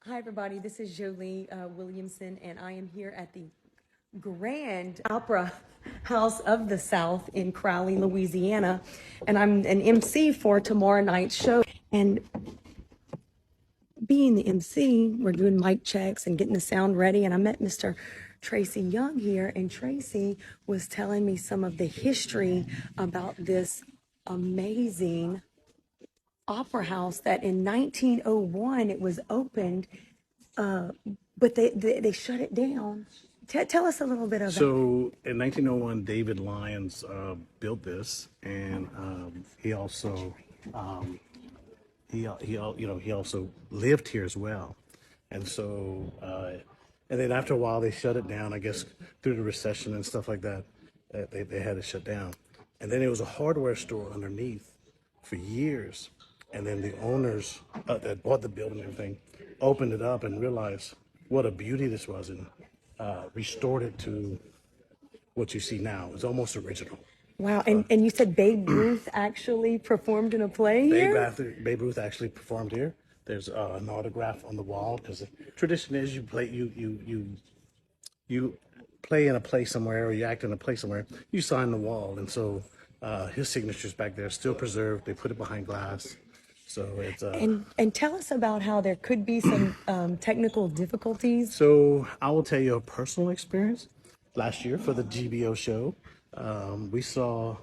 Hi, everybody. This is Jolie Williamson, and I am here at the Grand Opera House of the South in Crowley, Louisiana, and I'm an MC for tomorrow night's show. And being the MC, we're doing mic checks and getting the sound ready, and I met Mr. Tracy Young here, and Tracy was telling me some of the history about this amazing opera house that in 1901 it was opened, but they shut it down. Tell us a little bit of that. So in 1901, David Lyons built this, and he also he also lived here as well, and so and then after a while they shut it down. I guess through the recession and stuff like that, they had to shut down, and then it was a hardware store underneath for years, and then the owners that bought the building and everything opened it up and realized what a beauty this was, and restored it to what you see now. It's almost original. Wow, and you said Babe Ruth actually performed in a play here? Babe Ruth actually performed here. There's an autograph on the wall because the tradition is you play in a play somewhere, or you act in a play somewhere. You sign the wall, and so his signature's back there, still preserved. They put it behind glass, so it's. And tell us about how there could be some technical difficulties. So I will tell you a personal experience. Last year for the GBO show, we saw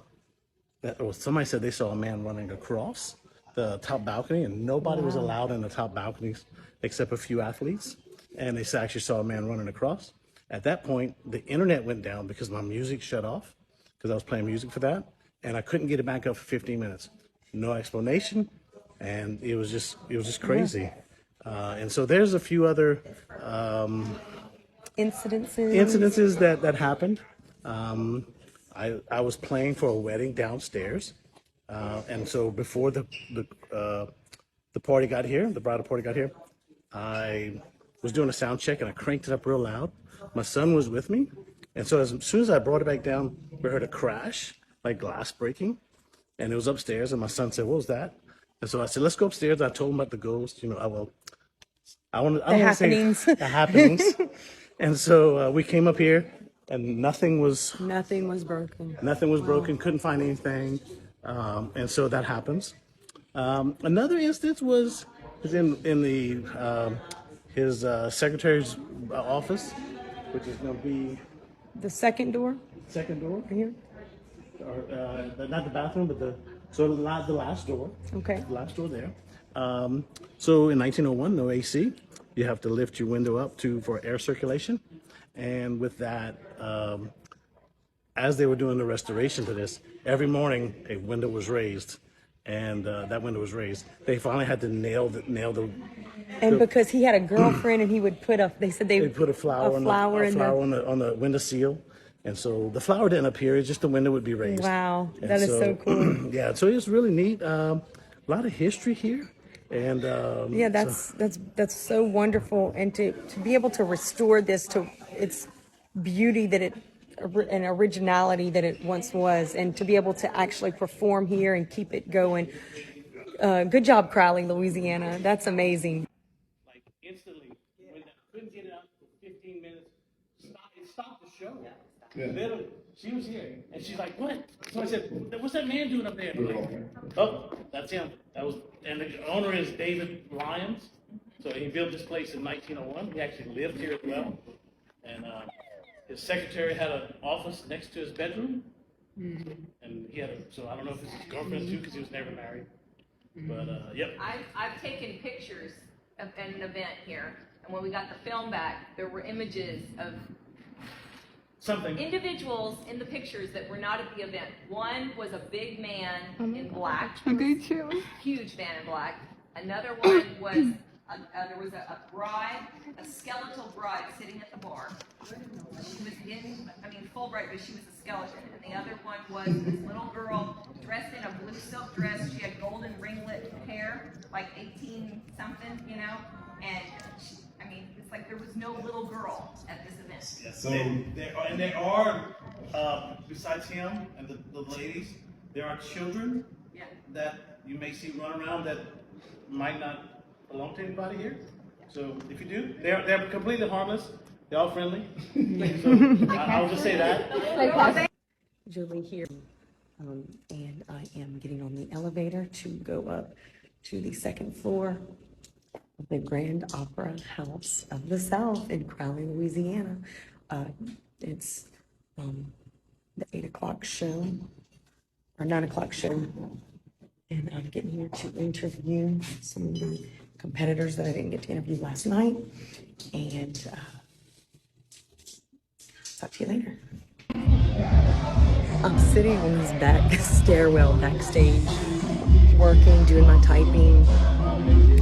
that, or somebody said they saw a man running across the top balcony, and nobody was allowed in the top balconies except a few athletes. And they actually saw a man running across. At that point, the internet went down because my music shut off because I was playing music for that, and I couldn't get it back up for 15 minutes. No explanation, and it was just crazy. And so there's a few other incidences that happened. I was playing for a wedding downstairs, and so before the party got here, the bridal party got here, I was doing a sound check and I cranked it up real loud. My son was with me, and so as soon as I brought it back down, we heard a crash, like glass breaking, and it was upstairs. And my son said, "What was that?" And so I said, "Let's go upstairs." I told him about the ghost. I want to say the happenings. And so we came up here, and nothing was broken. Nothing was broken. Couldn't find anything, and so that happens. Another instance was in the his secretary's office, which is going to be The second door right here. Or not the bathroom, but the last door. Okay. The last door there. So in 1901, no AC. You have to lift your window up for air circulation. And with that, as they were doing the restoration to this, every morning a window was raised, and that window was raised. They finally had to nail the. And because he had a girlfriend, and he would put they put a flower on the window seal. And so the flower didn't appear; it's just the window would be raised. Wow, that is so cool. Yeah, so it's really neat. A lot of history here, and yeah, that's so wonderful, and to be able to restore this to its beauty and originality that it once was, and to be able to actually perform here and keep it going. Good job, Crowley, Louisiana. That's amazing. Like instantly, when I couldn't get it out for 15 minutes, it stopped the show. Yeah. Literally, she was here, and she's like, "What?" So I said, "What's that man doing up there?" And I'm like, "Oh, that's him." And the owner is David Lyons. So he built this place in 1901. He actually lived here as well, and his secretary had an office next to his bedroom, and he had so I don't know if it's his girlfriend too, because he was never married. But yep. I've taken pictures of an event here, and when we got the film back, there were images of individuals in the pictures that were not at the event. One was a big man in black, huge man in black. Another one was there was a bride, a skeletal bride sitting at the bar. She was full bride, but she was a skeleton. And the other one was this little girl dressed in a blue silk dress. She had golden ringlet hair, like 18 something, and it's like there was no little girl at this event. Yes. So there are besides him and the ladies, there are children that you may see run around that might not belong to anybody here. So if you do, they're completely harmless. They're all friendly. So I'll just say that. Jolie here, and I am getting on the elevator to go up to the second floor of the Grand Opera House of the South in Crowley, Louisiana. It's the 8 o'clock show, or 9 o'clock show, and I'm getting here to interview some of the competitors that I didn't get to interview last night, and talk to you later. I'm sitting on this back stairwell backstage, working, doing my typing,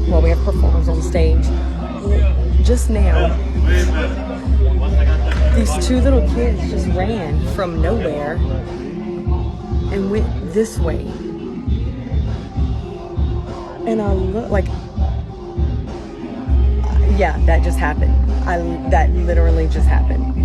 while we have performers on stage. Just now, these 2 little kids just ran from nowhere and went this way. And I look like, yeah, that just happened. That literally just happened.